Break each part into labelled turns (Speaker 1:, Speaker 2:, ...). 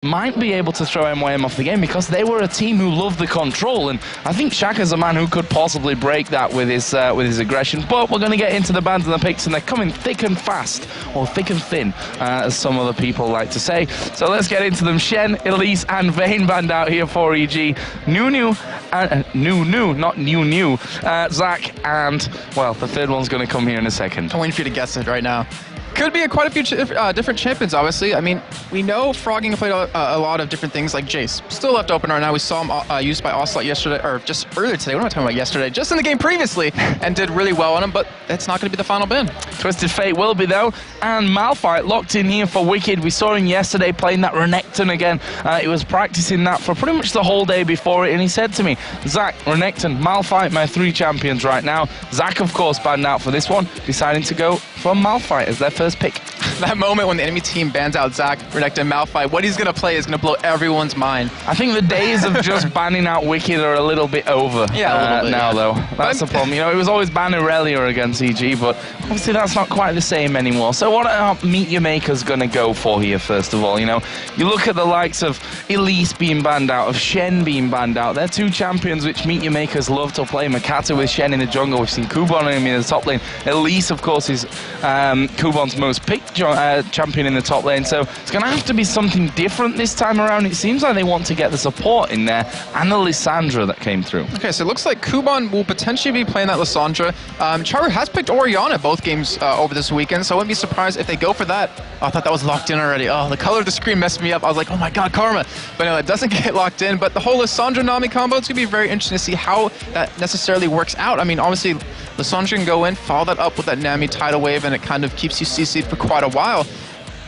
Speaker 1: might be able to throw MYM off the game because they were a team who loved the control, and I think Shaka's a man who could possibly break that with his aggression. But we're going to get into the bans and the picks, and they're coming thick and fast, or thick and thin, as some other people like to say. So let's get into them. Shen, Elise, and Vayne banned out here for EG. New, Zach, and, well, the third one's going to come here in a second.
Speaker 2: I'm waiting for you to guess it right now. Could be quite a few different champions, obviously. I mean, we know Frogging played a lot of different things like Jace. Still left open right now. We saw him used by Ocelot yesterday, or just earlier today. What am I talking about yesterday? Just in the game previously, and did really well on him, but it's not going to be the final ban.
Speaker 1: Twisted Fate will be, though. And Malphite locked in here for Wicked. We saw him yesterday playing that Renekton again. He was practicing that for pretty much the whole day before it, and he said to me, Zach, Renekton, Malphite, my 3 champions right now. Zach, of course, banned out for this one, deciding to go for Malphite as their first pick.
Speaker 2: That moment when the enemy team bans out Zach, Renekton, Malphite, what he's going to play is going to blow everyone's mind.
Speaker 1: I think the days of just banning out Wicked are a little bit over
Speaker 2: a little bit,
Speaker 1: now, though. That's the problem. You know, it was always ban Irelia against EG, but obviously that's not quite the same anymore. So what are MeetYourMakers going to go for here, first of all? You know, you look at the likes of Elise being banned out, of Shen being banned out. They're 2 champions which MeetYourMakers love to play. Makata with Shen in the jungle. We've seen Kubon in the top lane. Elise, of course, is Kubon's most picked champion in the top lane, so it's going to have to be something different this time around. It seems like they want to get the support in there, and the Lissandra that came through.
Speaker 2: Okay, so it looks like Kubon will potentially be playing that Lissandra. Charu has picked Orianna both games over this weekend, so I wouldn't be surprised if they go for that. Oh, I thought that was locked in already. Oh, the color of the screen messed me up. I was like, oh my god, Karma. But no, it doesn't get locked in, but the whole Lissandra-Nami combo, it's going to be very interesting to see how that necessarily works out. I mean, obviously, Lissandra can go in, follow that up with that Nami tidal wave, and it kind of keeps you CC'd for quite a while.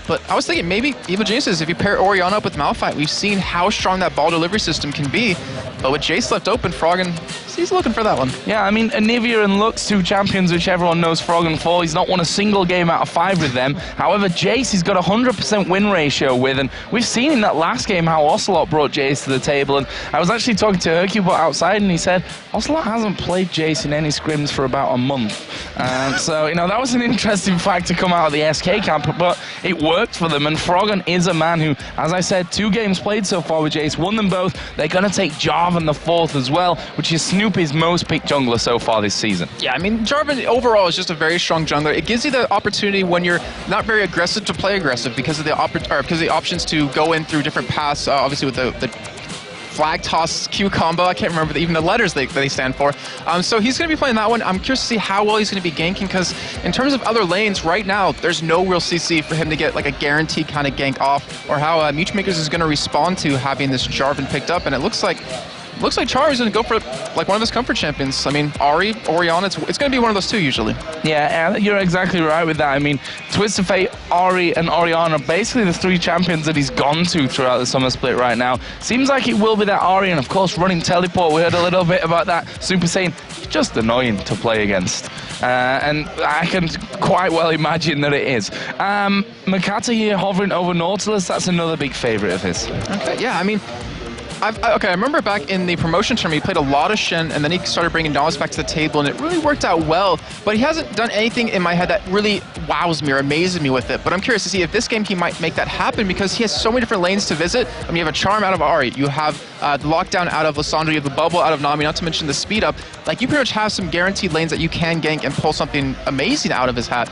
Speaker 2: But I was thinking maybe Evil Geniuses, if you pair Orianna up with Malphite, we've seen how strong that ball delivery system can be. But with Jace left open, Froggen, he's looking for that one.
Speaker 1: Yeah, I mean, Anivia and Lux, 2 champions which everyone knows Froggen for. He's not won a single game out of 5 with them. However, Jace, he's got a 100% win ratio with, and we've seen in that last game how Ocelot brought Jace to the table. And I was actually talking to Hercubot outside, and he said, Ocelot hasn't played Jace in any scrims for about a month. So, you know, that was an interesting fact to come out of the SK camp, but it worked for them. And Froggen is a man who, as I said, 2 games played so far with Jace, won them both. They're going to take Jarvan the 4th as well, which is Snoopy's most picked jungler so far this season.
Speaker 2: Yeah, I mean, Jarvan overall is just a very strong jungler. It gives you the opportunity when you're not very aggressive to play aggressive because of the options to go in through different paths, obviously with the flag toss Q combo. I can't remember even the letters that they stand for. So he's going to be playing that one. I'm curious to see how well he's going to be ganking, because in terms of other lanes, right now, there's no real CC for him to get like a guaranteed kind of gank off, or how MeetYourMakers is going to respond to having this Jarvan picked up. And it looks like Charu's going to go for like one of his comfort champions. I mean, Ahri, Orianna, it's going to be one of those 2 usually.
Speaker 1: Yeah, you're exactly right with that. I mean, Twisted Fate, Ahri, and Orianna are basically the 3 champions that he's gone to throughout the summer split right now. Seems like it will be that Ahri, and of course running teleport. We heard a little bit about that. Super Saiyan, just annoying to play against. And I can quite well imagine that it is. Makata here hovering over Nautilus, that's another big favorite of his.
Speaker 2: Okay, yeah, I mean, I remember back in the promotion term, he played a lot of Shen, and then he started bringing Nautilus back to the table, and it really worked out well. But he hasn't done anything in my head that really wows me or amazes me with it. But I'm curious to see if this game he might make that happen, because he has so many different lanes to visit. I mean, you have a Charm out of Ahri, you have the Lockdown out of Lissandra, you have the Bubble out of Nami, not to mention the Speed Up. Like, you pretty much have some guaranteed lanes that you can gank and pull something amazing out of his hat.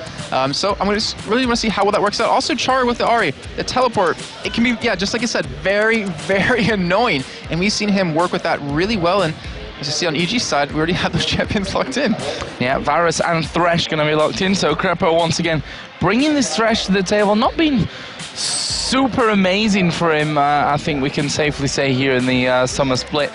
Speaker 2: So I'm really want to see how well that works out. Also, Charu with the Ahri, the teleport, it can be, yeah, just like you said, very, very annoying. And we've seen him work with that really well. And as you see on EG's side, we already have those champions locked in.
Speaker 1: Yeah, Varus and Thresh going to be locked in. So Crepo once again bringing this Thresh to the table, not being super amazing for him, I think we can safely say here in the summer split.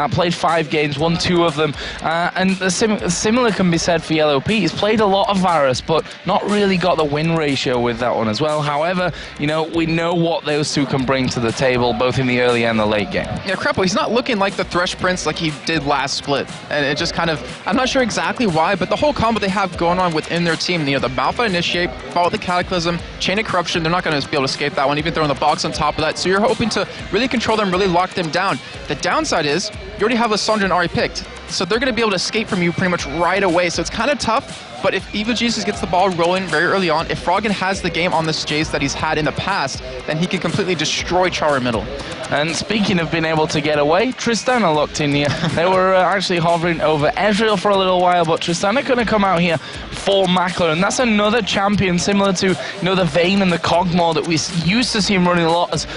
Speaker 1: Played 5 games, won 2 of them, and similar can be said for Yellow Pete. He's played a lot of Varus, but not really got the win ratio with that one as well. However, you know, we know what those 2 can bring to the table, both in the early and the late game.
Speaker 2: Yeah, Crepo, he's not looking like the Thresh Prince like he did last split, and it just kind of, I'm not sure exactly why, but the whole combo they have going on within their team, you know, the Malphite Initiate, follow the Cataclysm, Chain of Corruption, they're not going to be able to escape that one, even throwing the box on top of that. So you're hoping to really control them, really lock them down. The downside is you already have Lissandra and Ahri picked, so they're going to be able to escape from you pretty much right away. So it's kind of tough, but if Evil Jesus gets the ball rolling very early on, if Froggen has the game on this Jace that he's had in the past, then he can completely destroy Chara middle.
Speaker 1: And speaking of being able to get away, Tristana looked in here. They were actually hovering over Ezreal for a little while, but Tristana going to come out here for Makler, and that's another champion similar to, you know, the Vayne and the Kog'Maw that we used to see him running a lot, as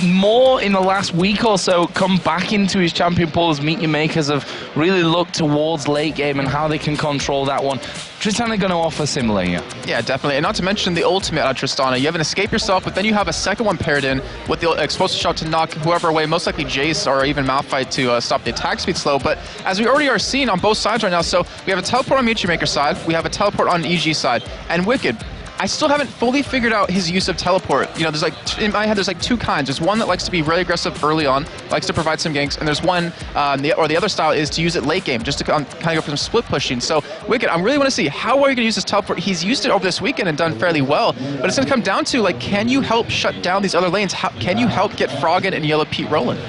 Speaker 1: more in the last week or so come back into his champion pool as MeetYourMakers have really looked towards late game and how they can control that one. Tristana going to offer similar here.
Speaker 2: Yeah, definitely. And not to mention the ultimate on Tristana. You have an escape yourself, but then you have a second one paired in with the explosive shot to knock whoever away, most likely Jace or even Malphite to stop the attack speed slow. But as we already are seeing on both sides right now, so we have a teleport on MeetYourMaker's side, we have a teleport on EG side, and Wicked, I still haven't fully figured out his use of teleport. You know, there's like, in my head, there's like two kinds. There's one that likes to be really aggressive early on, likes to provide some ganks, and there's one, the other style is to use it late game, just to kind of go for some split pushing. So, Wicked, I really want to see, how are you going to use this teleport? He's used it over this weekend and done fairly well, but it's going to come down to, like, can you help shut down these other lanes? Can you help get Froggen and Yellow Pete rolling?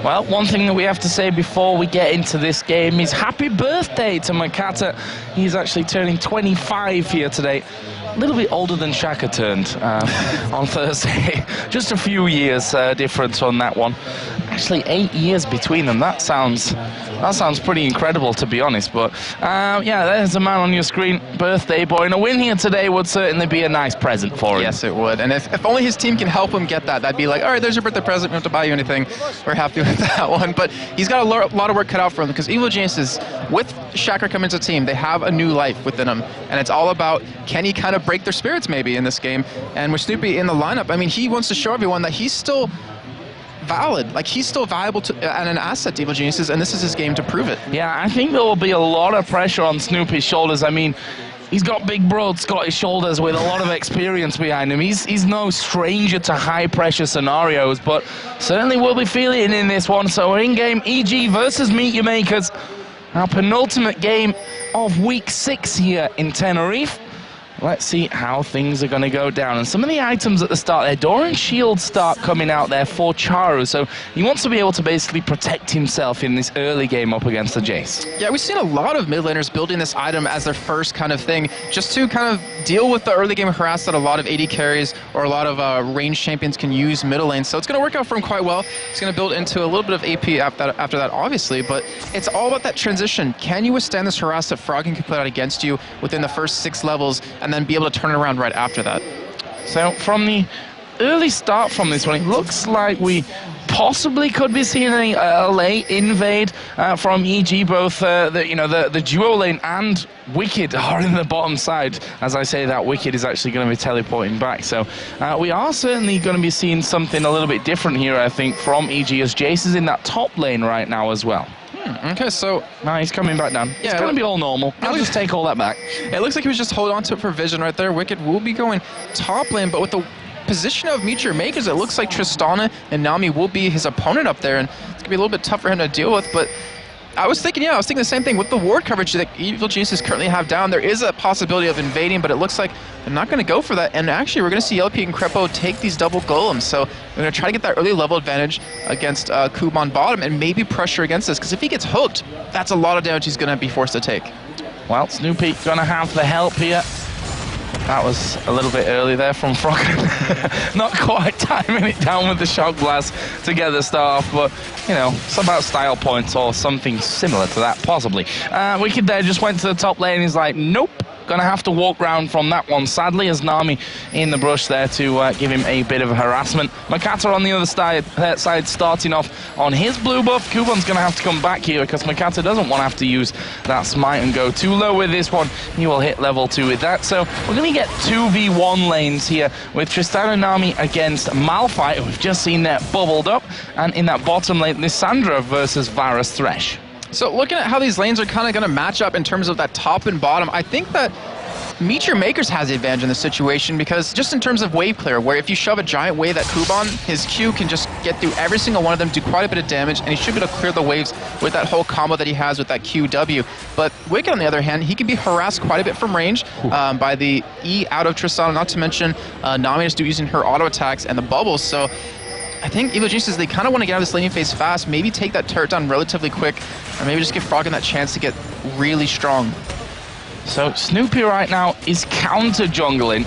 Speaker 1: Well, one thing that we have to say before we get into this game is happy birthday to Makata. He's actually turning 25 here today. A little bit older than Shaka turned on Thursday. Just a few years difference on that one. Actually, 8 years between them. That sounds pretty incredible, to be honest. But yeah, there's a man on your screen, birthday boy, and a win here today would certainly be a nice present for him.
Speaker 2: Yes, it would. And if only his team can help him get that, that'd be like, all right, there's your birthday present. We don't have to buy you anything. We're happy with that one. But he's got a lot of work cut out for him, because Evil Geniuses, with Shaka coming into the team, they have a new life within them, and it's all about, can he kind of break their spirits maybe in this game? And with Snoopy in the lineup, I mean, he wants to show everyone that he's still valid, like he's still valuable and an asset to Evil Geniuses, and this is his game to prove it.
Speaker 1: Yeah, I think there will be a lot of pressure on Snoopy's shoulders. I mean, he's got big, broad Scottish shoulders with a lot of experience behind him. He's no stranger to high-pressure scenarios, but certainly will be feeling it in this one. So we're in-game EG versus MeetYourMakers, our penultimate game of Week 6 here in Tenerife. Let's see how things are going to go down. And some of the items at the start there, Doran shields start coming out there for Charu. So he wants to be able to basically protect himself in this early game up against the Jace.
Speaker 2: Yeah, we've seen a lot of mid laners building this item as their first kind of thing, just to kind of deal with the early game harass that a lot of AD carries or a lot of ranged champions can use middle lane. So it's going to work out for him quite well. He's going to build into a little bit of AP after that, obviously. But it's all about that transition. Can you withstand this harass that Froggen can put out against you within the first 6 levels, and then be able to turn it around right after that?
Speaker 1: So from the early start from this one, it looks like we possibly could be seeing a late invade from EG. Both the duo lane and Wicked are in the bottom side. As I say that, Wicked is actually going to be teleporting back. So we are certainly going to be seeing something a little bit different here, I think, from EG, as Jace is in that top lane right now as well.
Speaker 2: Okay, so...
Speaker 1: No, he's coming back down. Yeah, it's going to be all normal. I'll just take all that back.
Speaker 2: It looks like he was just holding on to it for vision right there. Wicked will be going top lane, but with the position of MeetYourMakers, it looks like Tristana and Nami will be his opponent up there, and it's going to be a little bit tough for him to deal with, but... I was thinking the same thing. With the ward coverage that Evil Geniuses currently have down, there is a possibility of invading, but it looks like they're not going to go for that. And actually, we're going to see LP and Crepo take these double golems. So we're going to try to get that early level advantage against Koob on bottom and maybe pressure against this. Because if he gets hooked, that's a lot of damage he's going to be forced to take.
Speaker 1: Well, Snoopy going to have the help here. That was a little bit early there from Froggen. Not quite timing it down with the shock blast to get the start off, but, you know, it's about style points or something similar to that, possibly. Wicked there just went to the top lane. He's like, nope. Gonna have to walk round from that one, sadly, as Nami in the brush there to give him a bit of harassment. Makata on the other side starting off on his blue buff. Kuban's gonna have to come back here because Makata doesn't want to have to use that smite and go too low with this one. He will hit level 2 with that. So we're gonna get 2v1 lanes here with Tristana Nami against Malphite, who we've just seen there bubbled up, and in that bottom lane, Lissandra versus Varus Thresh.
Speaker 2: So looking at how these lanes are kind of going to match up in terms of that top and bottom, I think that MeetYourMakers has the advantage in this situation, because just in terms of wave clear, where if you shove a giant wave at Kuban, his Q can just get through every single one of them, do quite a bit of damage, and he should be able to clear the waves with that whole combo that he has with that QW. But Wicked, on the other hand, he can be harassed quite a bit from range by the E out of Tristana, not to mention Nami is using her auto attacks and the bubbles. So I think Evil Geniuses, they kind of want to get out of this laning phase fast, maybe take that turret down relatively quick, or maybe just give Froggen that chance to get really strong.
Speaker 1: So Snoopy right now is counter jungling.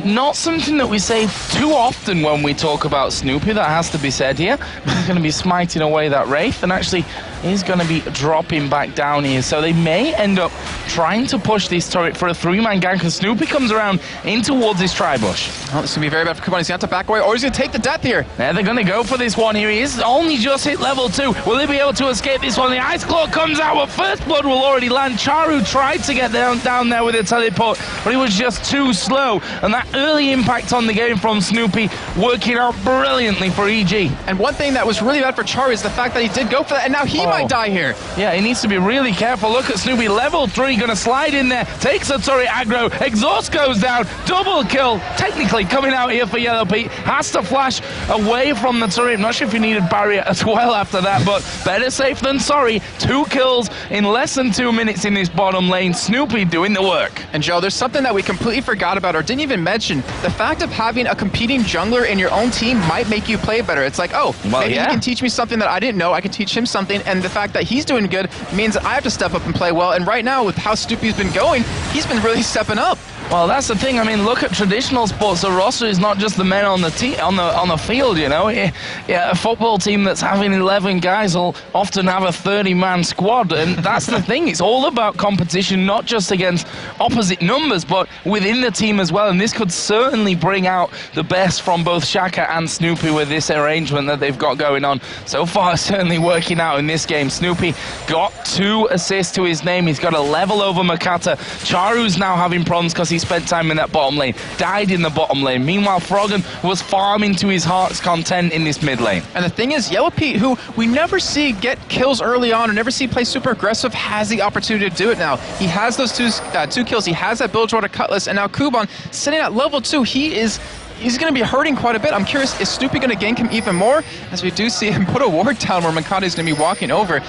Speaker 1: Not something that we say too often when we talk about Snoopy, that has to be said here. He's going to be smiting away that Wraith, and actually he's going to be dropping back down here. So they may end up trying to push this turret for a 3-man gank, because Snoopy comes around in towards his tri-bush.
Speaker 2: Oh, this is going to be very bad for Kuban. He's going to have to back away, or he's going to take the death here.
Speaker 1: Yeah, they're going to go for this one here. He is only just hit level 2. Will he be able to escape this one? The Ice Claw comes out, but First Blood will already land. Charu tried to get down there with a teleport, but he was just too slow. And that early impact on the game from Snoopy working out brilliantly for EG.
Speaker 2: And one thing that was really bad for Charu is the fact that he did go for that, and now he might die here.
Speaker 1: Yeah, he needs to be really careful. Look at Snoopy, level 3, going to slide in there, takes a turret aggro, exhaust goes down, double kill, technically coming out here for Yellow Pete, has to flash away from the turret. I'm not sure if he needed barrier as well after that, but better safe than sorry. 2 kills in less than 2 minutes in this bottom lane. Snoopy doing the work.
Speaker 2: And Joe, there's something that we completely forgot about or didn't even mention. The fact of having a competing jungler in your own team might make you play better. It's like, oh, well, maybe he can teach me something that I didn't know. I can teach him something, and the fact that he's doing good means I have to step up and play well. And right now, with how Snoopy's been going, he's been really stepping up.
Speaker 1: Well, that's the thing. I mean, look at traditional sports. The roster is not just the men on the on the field. You know, yeah, a football team that's having 11 guys will often have a 30-man squad, and that's the thing. It's all about competition, not just against opposite numbers, but within the team as well. And this could certainly bring out the best from both Shaka and Snoopy with this arrangement that they've got going on. So far, certainly working out in this game. Snoopy got 2 assists to his name. He's got a level over Makata. Charu's now having problems because he spent time in that bottom lane, died in the bottom lane. Meanwhile, Froggen was farming to his heart's content in this mid lane.
Speaker 2: And the thing is, Yellow Pete, who we never see get kills early on or never see play super aggressive, has the opportunity to do it now. He has those two kills, he has that Bilgewater Cutlass, and now Kuban sitting at level 2, he's going to be hurting quite a bit. I'm curious, is Snoopy going to gank him even more? As we do see him put a ward down where Makata is going to be walking over.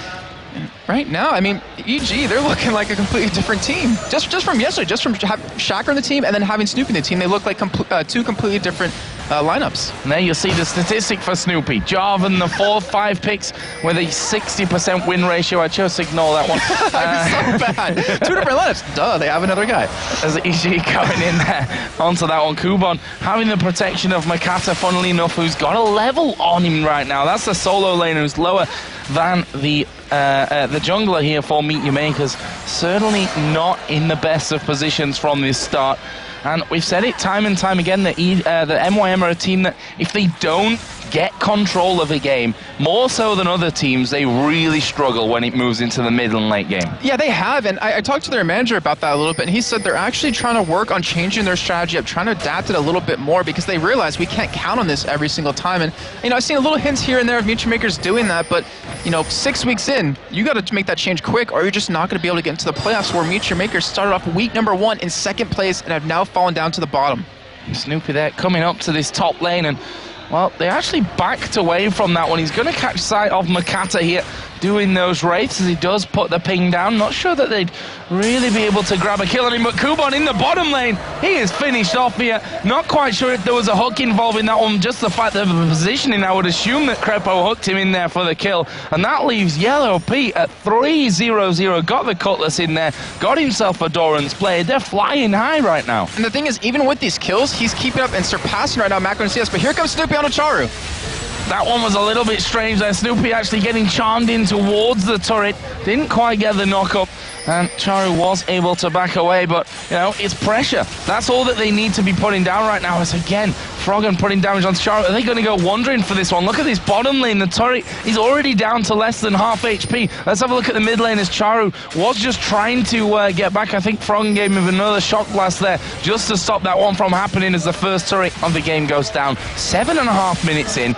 Speaker 2: Right now, I mean, EG, they're looking like a completely different team. Just from yesterday, just from Shaka in the team and then having Snoopy in the team, they look like 2 completely different lineups.
Speaker 1: And there you see the statistic for Snoopy. Jarvan, the 4-5 picks with a 60% win ratio. I chose to ignore that one.
Speaker 2: That was so bad. 2 different lineups. Duh, they have another guy.
Speaker 1: As EG going in there onto that one. Kuban having the protection of Makata, funnily enough, who's got a level on him right now. That's the solo lane who's lower than the jungler here for MeetYourMakers. Certainly not in the best of positions from this start. And we've said it time and time again that the MYM are a team that if they don't get control of a game, more so than other teams, they really struggle when it moves into the mid and late game.
Speaker 2: Yeah, they have, and I talked to their manager about that a little bit, and he said they're actually trying to work on changing their strategy up, trying to adapt it a little bit more, because they realize we can't count on this every single time. And, you know, I've seen a little hints here and there of MeetYourMakers doing that, but, you know, 6 weeks in, you got to make that change quick, or you're just not going to be able to get into the playoffs, where MeetYourMakers started off week number 1 in 2nd place and have now fallen down to the bottom.
Speaker 1: Snoopy there coming up to this top lane, and well, they actually backed away from that one. He's going to catch sight of Makata here doing those wraiths as he does put the ping down. Not sure that they'd really be able to grab a kill on him, but Kuban in the bottom lane, he is finished off here. Not quite sure if there was a hook involved in that one, just the fact of the positioning. I would assume that Crepo hooked him in there for the kill, and that leaves Yellow Pete at 3-0-0. Got the Cutlass in there, got himself a Doran's play. They're flying high right now.
Speaker 2: And the thing is, even with these kills, he's keeping up and surpassing right now Macro and CS, but here comes Snoopy on a Charu.
Speaker 1: That one was a little bit strange there. Snoopy actually getting charmed in towards the turret. Didn't quite get the knock-up, and Charu was able to back away, but, you know, it's pressure. That's all that they need to be putting down right now. Is, again, Froggen putting damage on Charu. Are they going to go wandering for this one? Look at this bottom lane. The turret is already down to less than half HP. Let's have a look at the mid lane as Charu was just trying to get back. I think Froggen gave him another shock blast there just to stop that one from happening as the first turret of the game goes down. 7.5 minutes in.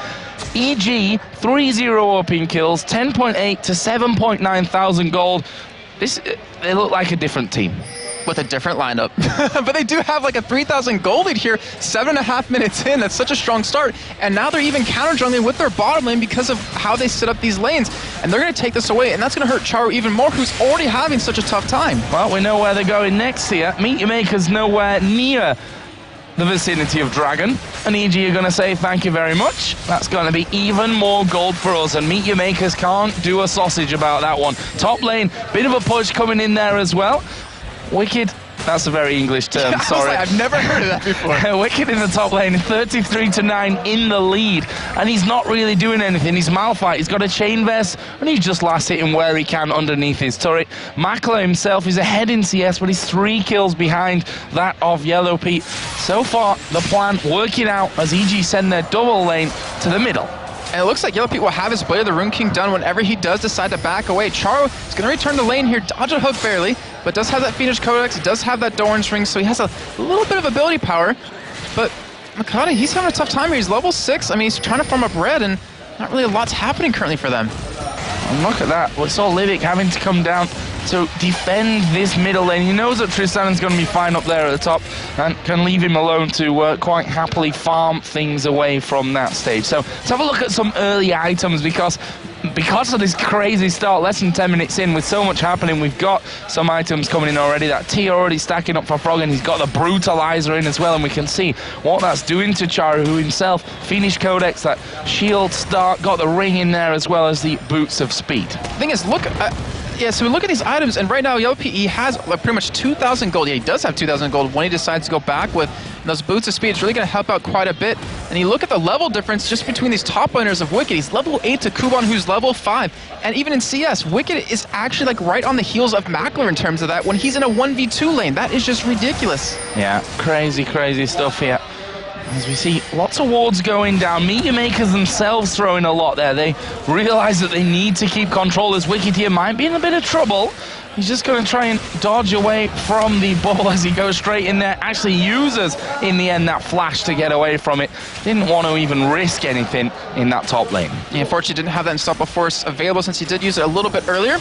Speaker 1: EG 3-0 up in kills, 10.8 to 7.9 thousand gold. They look like a different team.
Speaker 2: With a different lineup. But they do have like a 3,000 gold lead here, 7.5 minutes in. That's such a strong start. And now they're even counter jungling with their bottom lane because of how they set up these lanes. And they're going to take this away, and that's going to hurt Charu even more, who's already having such a tough time.
Speaker 1: Well, we know where they're going next here. MeetYourMakers nowhere near the vicinity of Dragon, and EG are going to say thank you very much. That's going to be even more gold for us, and MeetYourMakers can't do a sausage about that one. Top lane, bit of a push coming in there as well. Wicked. That's a very English term,
Speaker 2: Yeah,
Speaker 1: sorry.
Speaker 2: I've never heard of that before.
Speaker 1: Wicked in the top lane, 33-9 in the lead. And he's not really doing anything. He's Malphite, he's got a chain vest, and he's just last hitting where he can underneath his turret. Makler himself is ahead in CS, but he's 3 kills behind that of Yellow Pete. So far, the plan working out as EG send their double lane to the middle.
Speaker 2: And it looks like Yellow Pete will have his Blade of the Rune King done whenever he does decide to back away. Charo is going to return the lane here, dodge a hook barely, but does have that Phoenix Codex, does have that Doran's Ring, so he has a little bit of ability power. But Makata, he's having a tough time here. He's level 6. I mean, he's trying to farm up red, and not really a lot's happening currently for them.
Speaker 1: And look at that. We saw Livic having to come down to defend this middle lane. He knows that Tristanon's going to be fine up there at the top and can leave him alone to quite happily farm things away from that stage. So let's have a look at some early items because of this crazy start, less than 10 minutes in, with so much happening, we've got some items coming in already. That T already stacking up for Frog, and he's got the Brutalizer in as well, and we can see what that's doing to Charo, who himself, Phoenix Codex, that shield start, got the ring in there as well as the Boots of Speed.
Speaker 2: The thing is, look, yeah, so we look at these items, and right now Yellow PE has like pretty much 2,000 gold. Yeah, he does have 2,000 gold when he decides to go back with those Boots of Speed. It's really going to help out quite a bit. And you look at the level difference just between these top laners of Wicked. He's level 8 to Kuban, who's level 5. And even in CS, Wicked is actually like right on the heels of Makler in terms of that when he's in a 1v2 lane. That is just ridiculous.
Speaker 1: Yeah, crazy, crazy stuff here. As we see lots of wards going down, MeetYourMakers themselves throwing a lot there. They realize that they need to keep control as Wicked here might be in a bit of trouble. He's just going to try and dodge away from the ball as he goes straight in there. Actually uses, in the end, that flash to get away from it. Didn't want to even risk anything in that top lane.
Speaker 2: He unfortunately didn't have that Unstoppable Force available since he did use it a little bit earlier.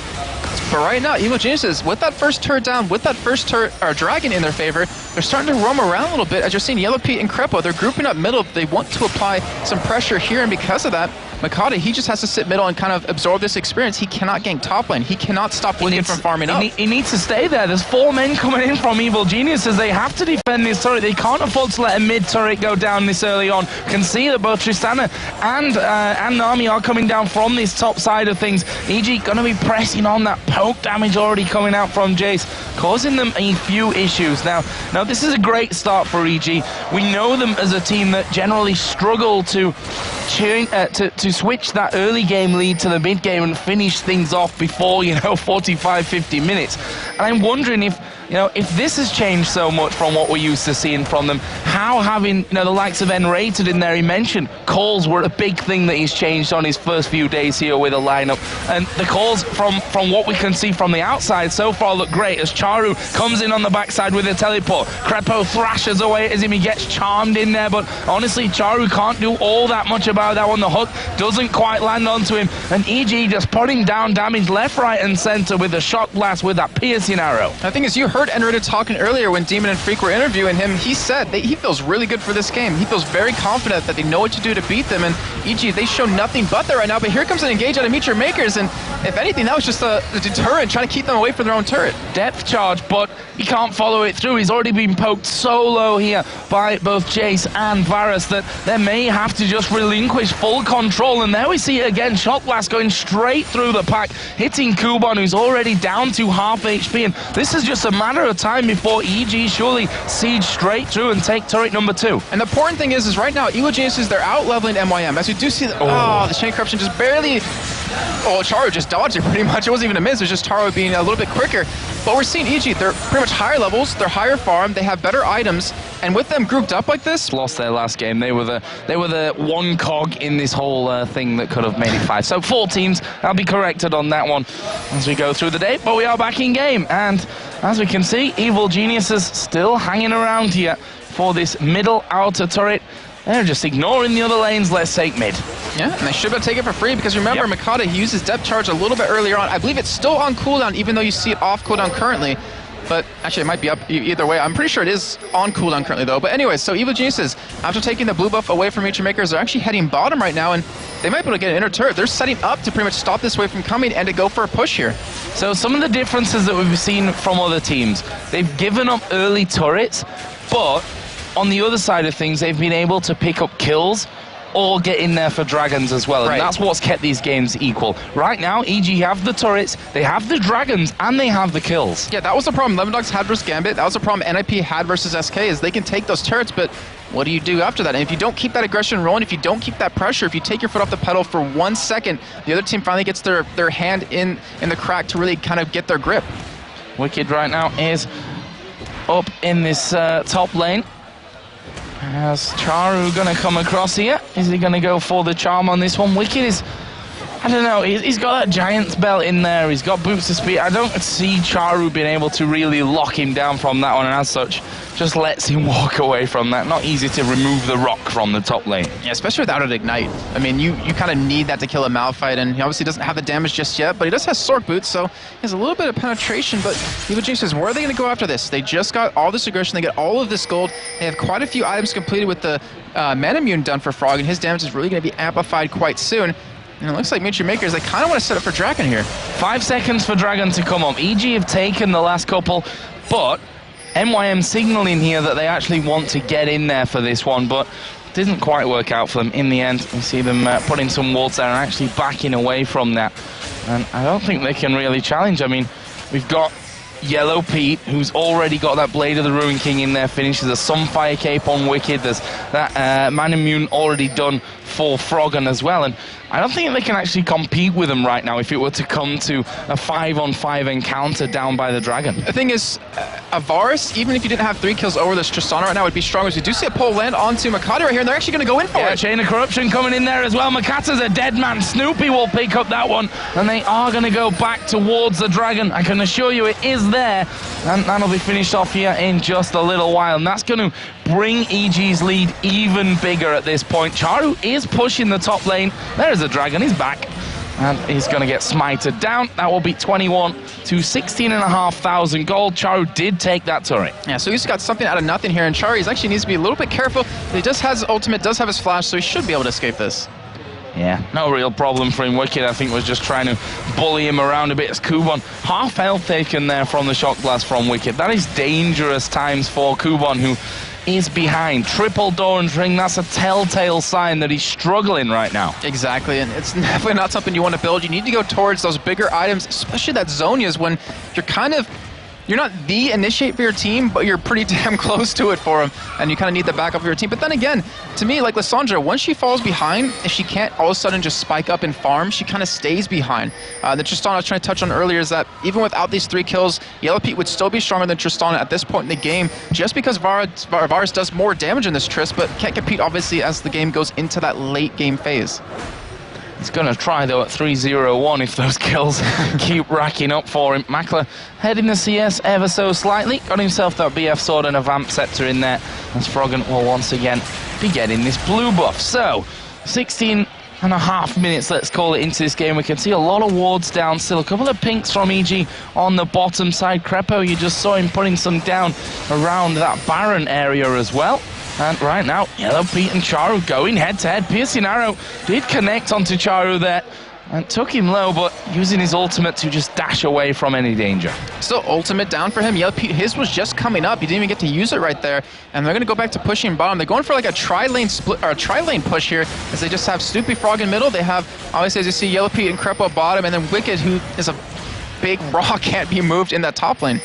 Speaker 2: But right now, Evil Geniuses, with that first turret down, with that first turret, or dragon in their favor, they're starting to roam around a little bit. As you're seeing Yellow Pete and Crepo, they're grouping up middle. They want to apply some pressure here, and because of that, Makata, he just has to sit middle and kind of absorb this experience. He cannot gank top lane. He cannot stop Wicked from farming up.
Speaker 1: He needs to stay there. There's 4 men coming in from Evil Geniuses. They have to defend this turret. They can't afford to let a mid turret go down this early on. Can see that both Tristana and Nami are coming down from this top side of things. EG going to be pressing on that poke damage already coming out from Jace, causing them a few issues. Now this is a great start for EG. We know them as a team that generally struggle to switch that early game lead to the mid game and finish things off before 45-50 minutes. And I'm wondering if this has changed so much from what we're used to seeing from them, how having the likes of N-Rated in there, he mentioned calls were a big thing that he's changed on his first few days here with a lineup, and the calls from what we can see from the outside so far look great as Charo comes in on the backside with a teleport. Crepo thrashes away as him, he gets charmed in there, but honestly Charo can't do all that much about that one. The hook doesn't quite land onto him, and EG just putting down damage left, right and center with the shock blast with that piercing arrow.
Speaker 2: The thing is, you heard Enrita talking earlier when Demon and Freak were interviewing him. He said that he feels really good for this game. He feels very confident that they know what to do to beat them, and EG, they show nothing but that right now, but here comes an engage out of MeetYourMakers, and if anything, that was just a deterrent trying to keep them away from their own turret.
Speaker 1: Depth charge, but he can't follow it through. He's already been poked so low here by both Jace and Varus that they may have to just relinquish full control, and there we see it again. Shock Blast going straight through the pack, hitting Kuban, who's already down to half HP, and this is just a matter of time before EG surely siege straight through and take turret number 2.
Speaker 2: And the important thing is right now, Evil Geniuses, they're out-leveling MYM. As you do see, the Chain Corruption just barely... Oh, Charo just dodged it pretty much. It wasn't even a miss. It was just Charo being a little bit quicker. But we're seeing EG, they're pretty much higher levels, they're higher farm, they have better items, and with them grouped up like this...
Speaker 1: Lost their last game. They were the one cog in this whole thing that could have made it 5. So 4 teams, I'll be corrected on that one as we go through the day, but we are back in game, and as we can see, Evil Geniuses still hanging around here for this middle outer turret. They're just ignoring the other lanes. Let's take mid.
Speaker 2: Yeah, and they should have taken it for free because remember, Makata, he uses depth charge a little bit earlier on. I believe it's still on cooldown, even though you see it off cooldown currently. But actually, it might be up either way. I'm pretty sure it is on cooldown currently, though. But anyways, so Evil Geniuses, after taking the blue buff away from MeetYourMakers, they're actually heading bottom right now, and they might be able to get an inner turret. They're setting up to pretty much stop this wave from coming and to go for a push here.
Speaker 1: So some of the differences that we've seen from other teams, they've given up early turrets, but on the other side of things, they've been able to pick up kills all get in there for Dragons as well, and
Speaker 2: Right.
Speaker 1: that's what's kept these games equal. Right now, EG have the turrets, they have the Dragons, and they have the kills.
Speaker 2: Yeah, that was the problem Lemondogs had versus Gambit. That was the problem NIP had versus SK, is they can take those turrets, but what do you do after that? And if you don't keep that aggression rolling, if you don't keep that pressure, if you take your foot off the pedal for 1 second, the other team finally gets their hand in the crack to really kind of get their grip.
Speaker 1: Wicked right now is up in this top lane. As Charu gonna come across here? Is he gonna go for the charm on this one? Wicked is, I don't know, he's got that Giant's belt in there, he's got boots of speed. I don't see Charu being able to really lock him down from that one, and as such, just lets him walk away from that. Not easy to remove the rock from the top lane.
Speaker 2: Yeah, especially without an ignite. I mean, you kind of need that to kill a Malphite, and he obviously doesn't have the damage just yet, but he does have sword boots, so he has a little bit of penetration. But Evil Jinx says, where are they going to go after this? They just got all this aggression, they get all of this gold, they have quite a few items completed with the mana immune done for Frog, and his damage is really going to be amplified quite soon. And it looks like MeetYourMakers, they kind of want to set up for Dragon here.
Speaker 1: 5 seconds for Dragon to come up. EG have taken the last couple, but MYM signaling here that they actually want to get in there for this one, but didn't quite work out for them in the end. We see them putting some wards there and actually backing away from that. And I don't think they can really challenge. I mean, we've got Yellow Pete, who's already got that Blade of the Ruin King in there, finishes a Sunfire Cape on Wicked. There's that Man Immune already done for Froggen as well. And I don't think they can actually compete with them right now if it were to come to a 5-on-5 encounter down by the Dragon.
Speaker 2: The thing is, Varus, even if you didn't have 3 kills over this Tristana right now, would be stronger. So you do see a pole land onto Makata right here, and they're actually going to go in for it.
Speaker 1: Chain of Corruption coming in there as well. Makata's a dead man. Snoopy will pick up that one, and they are going to go back towards the Dragon. I can assure you it is there, and that'll be finished off here in just a little while, and that's going to bring EG's lead even bigger at this point. Charu is pushing the top lane. There is a Dragon, he's back, and he's going to get smited down. That will be 21 to 16,500 gold. Charu did take that turret.
Speaker 2: Yeah, so he's got something out of nothing here, and Charu actually needs to be a little bit careful. He just has his ultimate, does have his flash, so he should be able to escape this.
Speaker 1: Yeah, no real problem for him. Wicked, I think, was just trying to bully him around a bit as Kubon. Half health taken there from the Shock Blast from Wicked. That is dangerous times for Kubon, who is behind. Triple Doran's Ring, that's a telltale sign that he's struggling right now.
Speaker 2: Exactly, and it's definitely not something you want to build. You need to go towards those bigger items, especially that Zhonya's, when you're not the initiate for your team, but you're pretty damn close to it for him, and you kind of need the backup of your team. But then again, to me, like Lissandra, once she falls behind, if she can't all of a sudden just spike up and farm, she kind of stays behind. The Tristana I was trying to touch on earlier is that even without these 3 kills, Yellow Pete would still be stronger than Tristana at this point in the game, just because Varus does more damage in this Trist, but can't compete, obviously, as the game goes into that late game phase.
Speaker 1: He's going to try, though, at 3-0-1 if those kills keep racking up for him. Makler heading the CS ever so slightly. Got himself that BF sword and a Vamp Scepter in there, as Froggen will once again be getting this blue buff. So, 16.5 minutes, let's call it, into this game. We can see a lot of wards down still. A couple of pinks from EG on the bottom side. Crepo, you just saw him putting some down around that Baron area as well. And right now, Yellow Pete and Charu going head-to-head. Piercing Arrow did connect onto Charu there and took him low, but using his ultimate to just dash away from any danger.
Speaker 2: Still ultimate down for him. Yellow Pete, his was just coming up. He didn't even get to use it right there. And they're going to go back to pushing bottom. They're going for like a tri-lane split, or a tri-lane push here, as they just have Snoopy Frog in middle. They have, obviously, as you see, Yellow Pete and Crepo bottom, and then Wicked, who is a big raw, can't be moved in that top lane.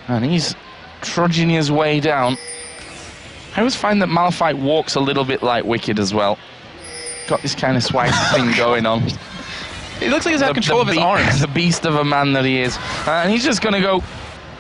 Speaker 1: And he's trudging his way down. I always find that Malphite walks a little bit like Wicked as well. Got this kind of swag thing going on.
Speaker 2: He looks like he's out of control of his arms.
Speaker 1: The beast of a man that he is. And he's just going to go,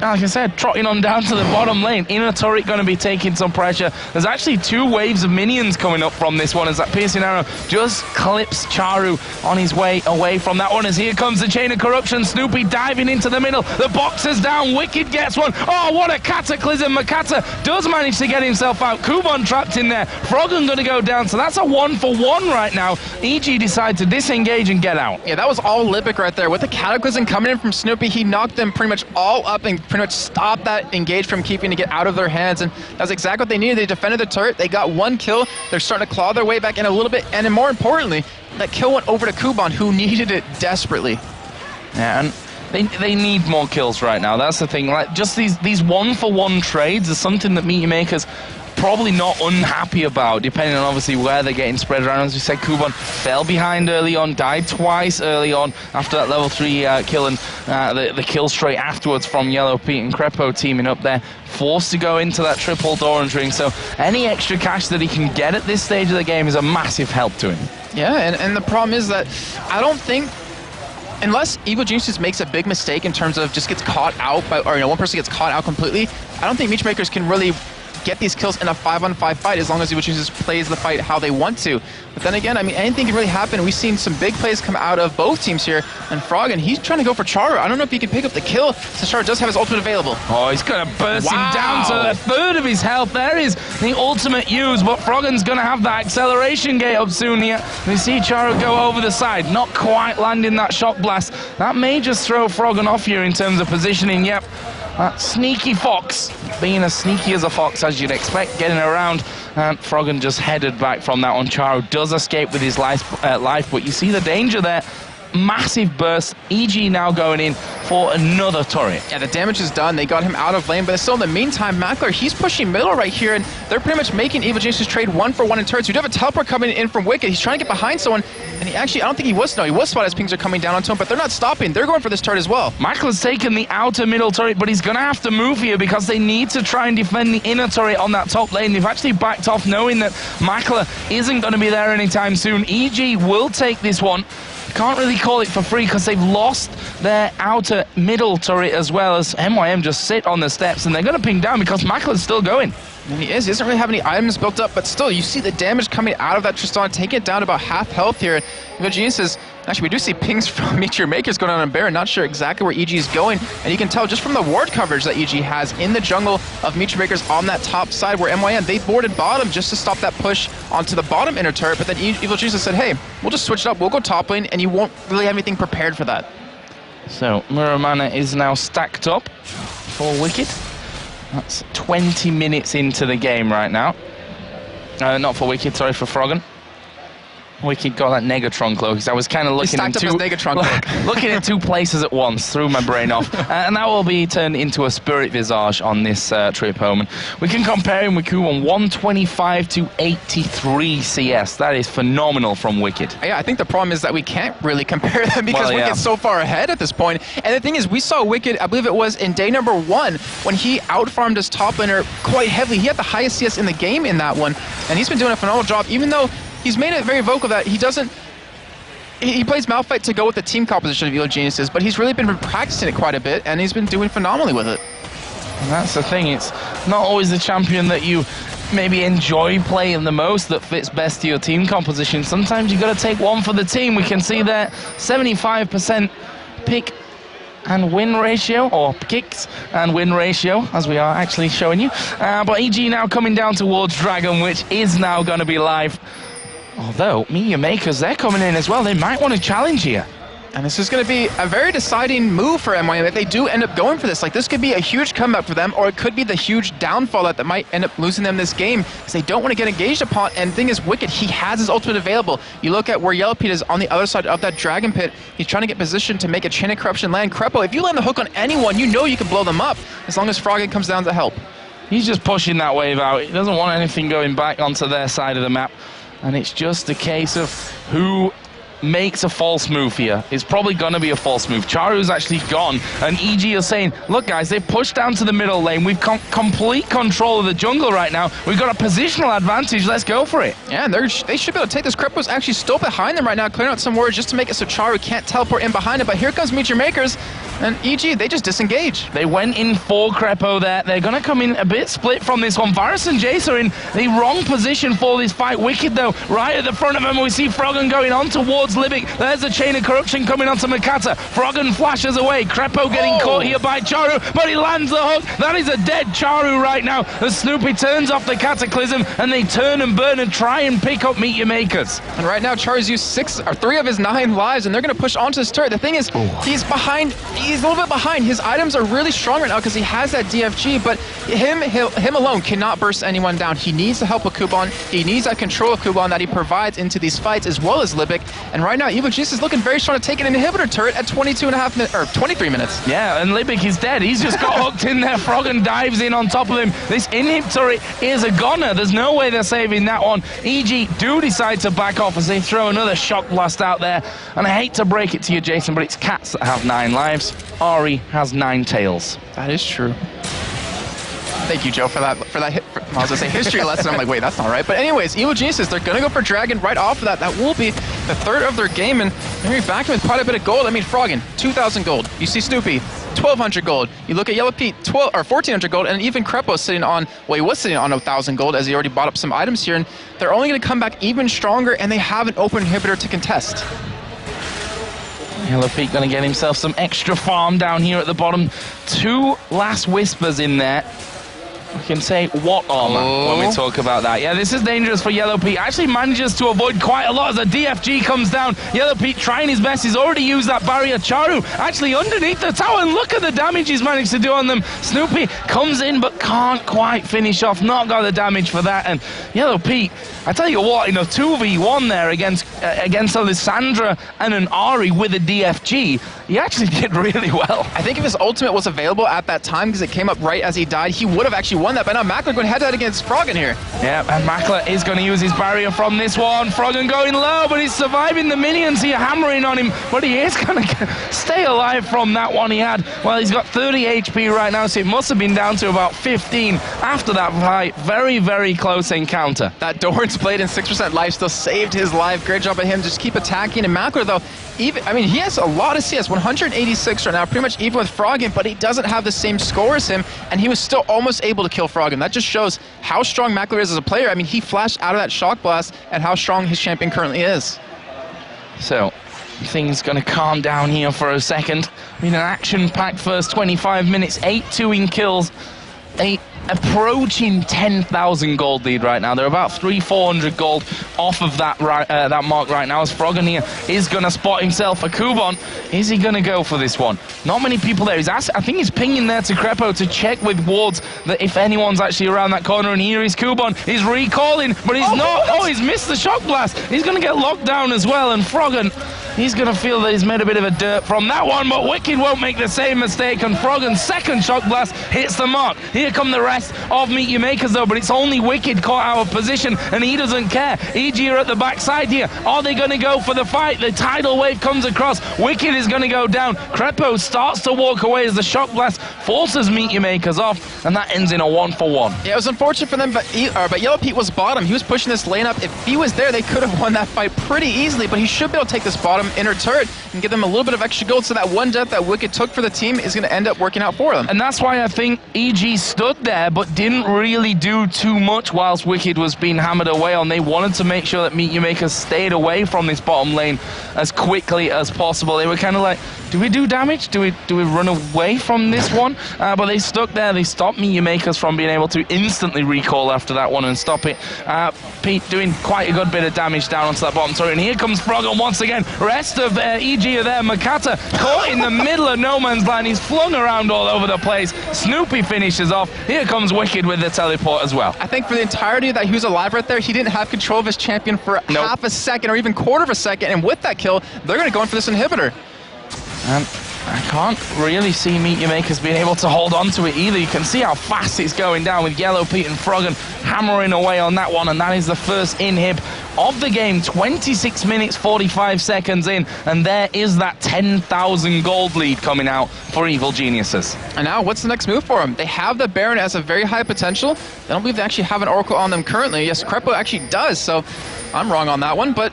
Speaker 1: like I said, trotting on down to the bottom lane. Inner turret going to be taking some pressure. There's actually 2 waves of minions coming up from this one, as that Piercing Arrow just clips Charu on his way away from that one, as here comes the Chain of Corruption. Snoopy diving into the middle. The boxer's down. Wicked gets one. Oh, what a cataclysm. Makata does manage to get himself out. Kubon trapped in there. Froggen going to go down. So that's a 1-for-1 right now. EG decide to disengage and get out.
Speaker 2: Yeah, that was all Lipic right there. With the cataclysm coming in from Snoopy, he knocked them pretty much all up and pretty much stopped that engage from keeping to get out of their hands, and that's exactly what they needed. They defended the turret, they got 1 kill, they're starting to claw their way back in a little bit, and then more importantly, that kill went over to Kubon, who needed it desperately.
Speaker 1: Yeah, and they need more kills right now. That's the thing. Like, just these 1-for-1 trades is something that MeetYourMakers probably not unhappy about, depending on obviously where they're getting spread around. As we said, Kuban fell behind early on, died twice early on after that level 3 kill, and the kill straight afterwards from Yellow Pete and Crepo teaming up there, forced to go into that triple orange ring. So any extra cash that he can get at this stage of the game is a massive help to him. Yeah,
Speaker 2: and the problem is that I don't think, unless Evil Geniuses makes a big mistake in terms of just gets caught out by, or one person gets caught out completely, I don't think MeetYourMakers can really get these kills in a 5-on-5 fight as long as Evil Geniuses plays the fight how they want to. But then again, I mean, anything can really happen. We've seen some big plays come out of both teams here, and Froggen, he's trying to go for Charu. I don't know if he can pick up the kill, since Charu does have his ultimate available.
Speaker 1: Oh, he's going to burst him down to a third of his health. There is the ultimate use, but Froggen's going to have that acceleration gate up soon here. We see Charu go over the side, not quite landing that shock blast. That may just throw Froggen off here in terms of positioning. Yep. That sneaky fox, being as sneaky as a fox as you'd expect, getting around. Froggen just headed back from that one. Charu does escape with his life, but you see the danger there. Massive burst. EG now going in for another turret.
Speaker 2: Yeah, the damage is done. They got him out of lane, but still in the meantime, Mackler, he's pushing middle right here, and they're pretty much making Evil Geniuses trade 1-for-1 in turrets. We do have a teleport coming in from Wicked. He's trying to get behind someone, and he actually, I don't think he was, no, he was spotted as pings are coming down onto him, but they're not stopping. They're going for this turret as well.
Speaker 1: Mackler's taken the outer middle turret, but he's going to have to move here because they need to try and defend the inner turret on that top lane. They've actually backed off knowing that Mackler isn't going to be there anytime soon. EG will take this one. Can't really call it for free because they've lost their outer middle turret as well, as MYM just sit on the steps, and they're going to ping down because Mackler's still going.
Speaker 2: And he doesn't really have any items built up, but still, you see the damage coming out of that Tristan, taking it down to about half health here. Evil Geniuses, actually, we do see pings from MeetYourMakers going on Baron, not sure exactly where EG is going, and you can tell just from the ward coverage that EG has in the jungle of MeetYourMakers on that top side, where MYM, they boarded bottom just to stop that push onto the bottom inner turret, but then Evil Geniuses said, hey, we'll just switch it up, we'll go top lane, and you won't really have anything prepared for that.
Speaker 1: So, Muramana is now stacked up for Wicked. That's 20 minutes into the game right now. Not for Wicked, sorry, for Froggen. Wicked got that Negatron cloak, because I was kind of looking looking at two places at once, threw my brain off. And that will be turned into a Spirit Visage on this trip home. And we can compare him with Kuban, 125 to 83 CS. That is phenomenal from Wicked.
Speaker 2: Yeah, I think the problem is that we can't really compare them because Wicked's so far ahead at this point. And the thing is, we saw Wicked, I believe it was in day number 1, when he outfarmed his top laner quite heavily. He had the highest CS in the game in that one, and he's been doing a phenomenal job, even though he's made it very vocal that he doesn't... He plays Malphite to go with the team composition of Evil Geniuses, but he's really been practicing it quite a bit, and he's been doing phenomenally with it.
Speaker 1: And that's the thing, it's not always the champion that you maybe enjoy playing the most that fits best to your team composition. Sometimes you got to take one for the team. We can see there 75% pick and win ratio, or kicks and win ratio, as we are actually showing you. But EG now coming down towards Dragon, which is now going to be live. Although, MeetYourMakers, they're coming in as well. They might want to challenge here.
Speaker 2: And this is going to be a very deciding move for MYM if they do end up going for this. Like, this could be a huge comeback for them, or it could be the huge downfall that might end up losing them this game, because they don't want to get engaged upon. And the thing is, Wicked, he has his ultimate available. You look at where Yellow Pete is on the other side of that Dragon Pit. He's trying to get positioned to make a Chain of Corruption land. Crepo, if you land the hook on anyone, you know you can blow them up, as long as Froggen comes down to help.
Speaker 1: He's just pushing that wave out. He doesn't want anything going back onto their side of the map. And it's just a case of who makes a false move here. It's probably going to be a false move. Charu's actually gone, and EG is saying, look guys, they've pushed down to the middle lane. We've complete control of the jungle right now. We've got a positional advantage. Let's go for it.
Speaker 2: Yeah, and they should be able to take this. Crepo's actually still behind them right now, clearing out some wards just to make it so Charu can't teleport in behind him. But here comes MeetYourMakers, and EG, they just disengage.
Speaker 1: They went in for Crepo there. They're going to come in a bit split from this one. Varus and Jace are in the wrong position for this fight. Wicked, though, right at the front of them. We see Froggen going on towards Libic. There's a Chain of Corruption coming onto Makata. Froggen flashes away. Crepo getting caught here by Charu, but he lands the hook. That is a dead Charu right now. The Snoopy turns off the Cataclysm, and they turn and burn and try and pick up MeetYourMakers.
Speaker 2: And right now, Charu's used 3 of his 9 lives, and they're going to push onto this turret. The thing is, he's behind he's a little bit behind. His items are really strong right now because he has that DFG, but him alone cannot burst anyone down. He needs the help of Kuban. He needs that control of Kuban that he provides into these fights, as well as Libic. And right now, Evil Genius is looking very strong to take an inhibitor turret at 22.5 minutes, or 23 minutes.
Speaker 1: Yeah, and Libic is dead. He's just got hooked in there. Froggen dives in on top of him. This inhib turret is a goner. There's no way they're saving that one. EG do decide to back off as they throw another shock blast out there. And I hate to break it to you, Jason, but it's cats that have 9 lives. Ari has 9 tails.
Speaker 2: That is true. Thank you, Joe, for that. I was going to say history lesson. I'm like, wait, that's not right. But anyways, Evil Geniuses, they're going to go for Dragon right off of that. That will be the 3rd of their game, and they're going to be back with quite a bit of gold. I mean, Froggen, 2,000 gold. You see Snoopy, 1,200 gold. You look at Yellow Pete, 1,400 gold, and even Crepo sitting on, well, he was sitting on 1,000 gold as he already bought up some items here, and they're only going to come back even stronger, and they have an open inhibitor to contest.
Speaker 1: Yellow Pete going to get himself some extra farm down here at the bottom. 2 last whispers in there. We can say what armor when we talk about that. Yeah, this is dangerous for Yellow Pete. Actually manages to avoid quite a lot as a DFG comes down. Yellow Pete trying his best. He's already used that barrier. Charu actually underneath the tower, and look at the damage he's managed to do on them. Snoopy comes in but can't quite finish off. Not got the damage for that. And Yellow Pete, I tell you what, 2v1 there against Alessandra and an Ari with a DFG. He actually did really well.
Speaker 2: I think if his ultimate was available at that time, because it came up right as he died, he would have actually won that. But now Mackler going head-to-head against Froggen here.
Speaker 1: Yeah, and Mackler is going to use his barrier from this one. Froggen going low, but he's surviving the minions here, hammering on him. But he is going to stay alive from that one he had. Well, he's got 30 HP right now, so it must have been down to about 15 after that fight. Very, very close encounter.
Speaker 2: That Doran's blade and 6% life still saved his life. Great job of him. Just keep attacking. And Mackler, though, he has a lot of CS, 186 right now, pretty much even with Froggen, but he doesn't have the same score as him, and he was still almost able to kill Froggen. That just shows how strong Mackler is as a player. I mean, he flashed out of that shock blast and how strong his champion currently is.
Speaker 1: So, things going to calm down here for a second. I mean, an action-packed first 25 minutes, 8-2 in kills, approaching 10,000 gold lead right now. They're about 300-400 gold off of that that mark right now, as Froggen here is going to spot himself a Kuban. Is he going to go for this one? Not many people there. I think he's pinging there to Crepo to check with wards that if anyone's actually around that corner, and here is Kuban. He's recalling, but he's not. Oh, he's missed the shock blast. He's going to get locked down as well, and Froggen, he's going to feel that he's made a bit of a dirt from that one, but Wicked won't make the same mistake, and Froggen's second shock blast hits the mark. Here come the rest of MeetYourMakers though, but it's only Wicked caught out of position, and he doesn't care. EG are at the backside here. Are they going to go for the fight? The tidal wave comes across. Wicked is going to go down. Crepo starts to walk away as the shock blast forces MeetYourMakers off, and that ends in a 1-for-1.
Speaker 2: Yeah, it was unfortunate for them, but Yellow Pete was bottom. He was pushing this lane up. If he was there, they could have won that fight pretty easily, but he should be able to take this bottom inner turret and give them a little bit of extra gold, so that one death that Wicked took for the team is going to end up working out for them.
Speaker 1: And that's why I think EG stood there but didn't really do too much whilst Wicked was being hammered away on. They wanted to make sure that MeetYourMakers stayed away from this bottom lane as quickly as possible. They were kind of like, do we do damage? Do we run away from this one? But they stuck there. They stopped MeetYourMakers from being able to instantly recall after that one and stop it. Pete doing quite a good bit of damage down onto that bottom turret. And here comes Froggen once again. Rest of EG are there. Makata caught in the middle of no man's land. He's flung around all over the place. Snoopy finishes off. Here comes Wicked with the teleport as well.
Speaker 2: I think for the entirety that he was alive right there, he didn't have control of his champion for half a second or even quarter of a second. And with that kill, they're going to go in for this inhibitor.
Speaker 1: I can't really see MeetYourMakers being able to hold on to it either. You can see how fast it's going down with Yellow Pete and Froggen hammering away on that one, and that is the first inhib of the game. 26 minutes 45 seconds in, and there is that 10,000 gold lead coming out for Evil Geniuses.
Speaker 2: And now what's the next move for them? They have the Baron as a very high potential. I don't believe they actually have an Oracle on them currently. Yes, Crepo actually does, so I'm wrong on that one, but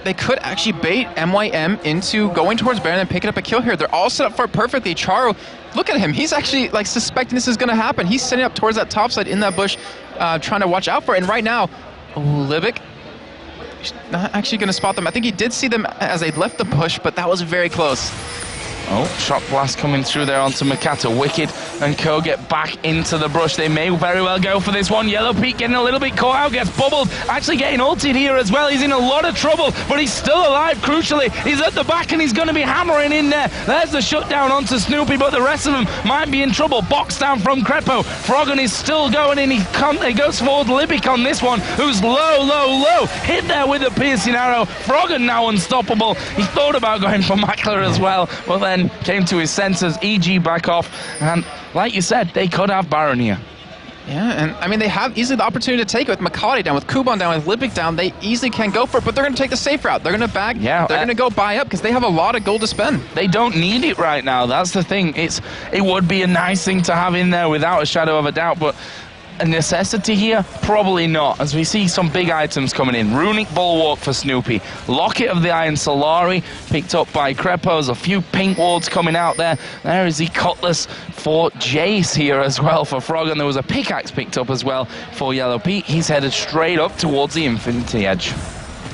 Speaker 2: they could actually bait MYM into going towards Baron and picking up a kill here. They're all set up for it perfectly. Charo, look at him. He's actually like suspecting this is going to happen. He's setting up towards that top side in that bush, trying to watch out for it. And right now, Libic, not actually going to spot them. I think he did see them as they left the bush, but that was very close.
Speaker 1: Oh, shock blast coming through there onto Makata. Wicked and Co get back into the brush. They may very well go for this one. Yellow Pete getting a little bit caught out, gets bubbled. Actually getting ulted here as well. He's in a lot of trouble, but he's still alive, crucially. He's at the back and he's going to be hammering in there. There's the shutdown onto Snoopy, but the rest of them might be in trouble. Box down from Crepo. Froggen is still going in. He goes forward. Libic on this one, who's low. Hit there with a piercing arrow. Froggen now unstoppable. He thought about going for Mackler as well, but then came to his senses. EG back off, and like you said, they could have Baron here.
Speaker 2: Yeah, and I mean, they have easily the opportunity to take it with Makati down, with Kuban down, with Libic down. They easily can go for it, but they're going to take the safe route. They're going to back. Yeah, they're going to go buy up because they have a lot of gold to spend. They
Speaker 1: don't need it right now. That's the thing. It would be a nice thing to have in there without a shadow of a doubt, but a necessity here? Probably not, as we see some big items coming in. Runic Bulwark for Snoopy. Locket of the Iron Solari, picked up by Crepos. A few pink wards coming out there. There is the Cutlass for Jace here as well for Froggen. There was a pickaxe picked up as well for Yellow Pete. He's headed straight up towards the Infinity Edge.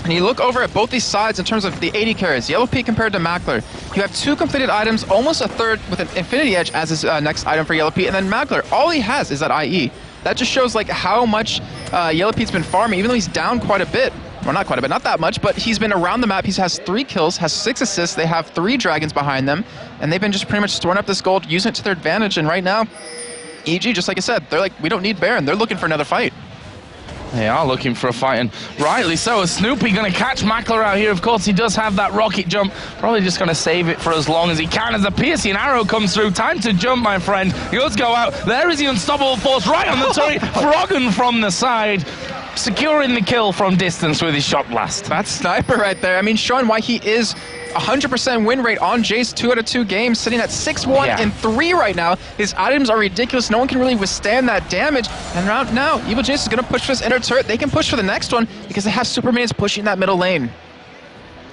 Speaker 2: And you look over at both these sides in terms of the 80 carries. Yellow Pete compared to Mackler. You have 2 completed items, almost a third with an Infinity Edge as his next item for Yellow Pete. And then Mackler, all he has is that IE. That just shows like how much Yellow Pete's been farming, even though he's down quite a bit. Well, not quite a bit, not that much, but he's been around the map. He has 3 kills, has 6 assists. They have 3 dragons behind them, and they've been just pretty much storing up this gold, using it to their advantage. And right now, EG, just like I said, they're like, we don't need Baron. They're looking for another fight.
Speaker 1: They are looking for a fight, and rightly so. Is Snoopy going to catch Mackler out here? Of course, he does have that rocket jump. Probably just going to save it for as long as he can as the piercing arrow comes through. Time to jump, my friend. He does go out. There is the unstoppable force right on the turret. Froggen from the side, securing the kill from distance with his shot blast.
Speaker 2: That's sniper right there. I mean, showing why he is 100% win rate on Jace, 2 out of 2 games, sitting at 6-1 and 3 right now. His items are ridiculous. No one can really withstand that damage. And right now, Evil Jace is going to push for this inner turret. They can push for the next one because they have Supermans pushing that middle lane.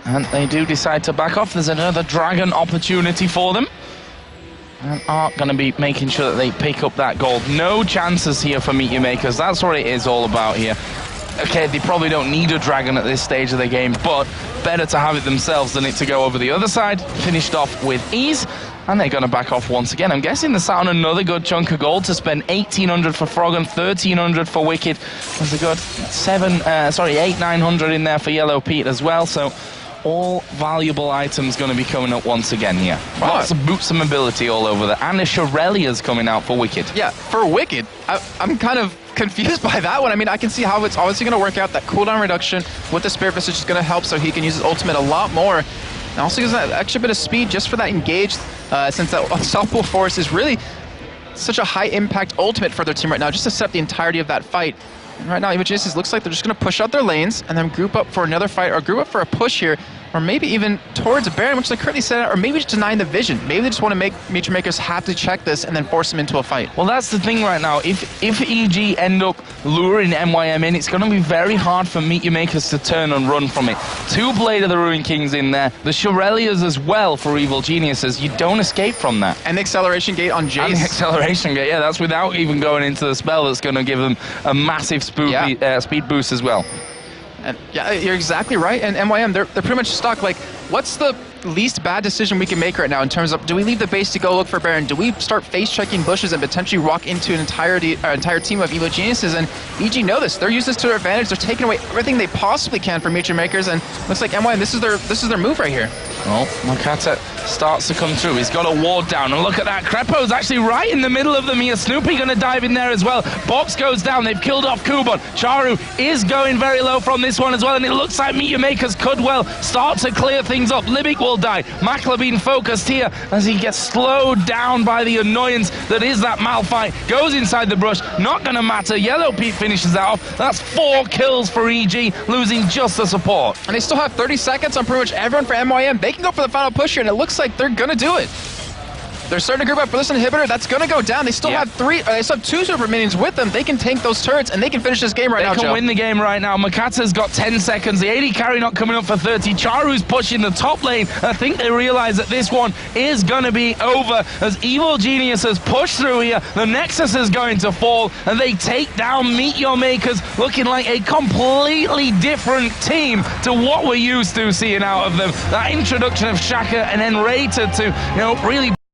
Speaker 1: And they do decide to back off. There's another dragon opportunity for them. And are going to be making sure that they pick up that gold. No chances here for MeetYourMakers. That's what it is all about here. Okay, they probably don't need a dragon at this stage of the game, but better to have it themselves than it to go over the other side. Finished off with ease, and they're going to back off once again. I'm guessing they're sat on another good chunk of gold to spend 1,800 for Froggen, 1,300 for Wicked. There's a good 8,900 in there for Yellow Pete as well, so all valuable items going to be coming up once again here. Lots of boots and mobility all over there. And a Shirelia's coming out for Wicked.
Speaker 2: Yeah, for Wicked, I'm kind of confused by that one. I mean, I can see how it's obviously going to work out. That cooldown reduction with the Spirit Visage is going to help so he can use his ultimate a lot more. And also gives that extra bit of speed just for that engaged, since that Unstoppable Force is really such a high impact ultimate for their team right now, just to set up the entirety of that fight. And right now, Genesis looks like they're just going to push out their lanes and then group up for another fight, or group up for a push here, or maybe even towards a Baron, which they currently set out, or maybe just denying the vision. Maybe they just want to make MeetYourMakers have to check this and then force them into a fight.
Speaker 1: Well, that's the thing right now. If EG end up luring MYM in, it's going to be very hard for MeetYourMakers to turn and run from it. 2 Blade of the Ruin Kings in there. The Shirelias as well for Evil Geniuses. You don't escape from that.
Speaker 2: And the Acceleration Gate on Jace.
Speaker 1: And the Acceleration Gate, yeah, that's without even going into the spell that's going to give them a massive speed boost as well.
Speaker 2: And yeah, you're exactly right. And MYM, they're pretty much stuck. Like, what's the least bad decision we can make right now in terms of, do we leave the base to go look for Baron? Do we start face-checking bushes and potentially walk into an entire team of Evil Geniuses? And EG know this. They're using this to their advantage. They're taking away everything they possibly can from MeetYourMakers, and looks like MYM, this is their move right here.
Speaker 1: Well, Makata starts to come through. He's got a ward down, and look at that. Crepo's actually right in the middle of them here. Snoopy going to dive in there as well. Box goes down. They've killed off Kuban. Charu is going very low from this one as well, and it looks like MeetYourMakers could well start to clear things up. Libic will die. Mackler being focused here as he gets slowed down by the annoyance that is that Malphite. Goes inside the brush. Not going to matter. Yellow Pete finishes that off. That's 4 kills for EG, losing just the support.
Speaker 2: And they still have 30 seconds on pretty much everyone for MYM. They can go for the final push here, and it looks like they're going to do it. They're starting to group up for this inhibitor. That's going to go down. They still have they still have 2 super minions with them. They can tank those turrets, and they can finish this game right now,
Speaker 1: They can
Speaker 2: Joe.
Speaker 1: win the game right now. Makata's got 10 seconds. The AD carry not coming up for 30. Charu's pushing the top lane. I think they realize that this one is going to be over as Evil Genius has pushed through here. The Nexus is going to fall, and they take down MeetYourMakers, looking like a completely different team to what we're used to seeing out of them. That introduction of Shaka and then Raider to, really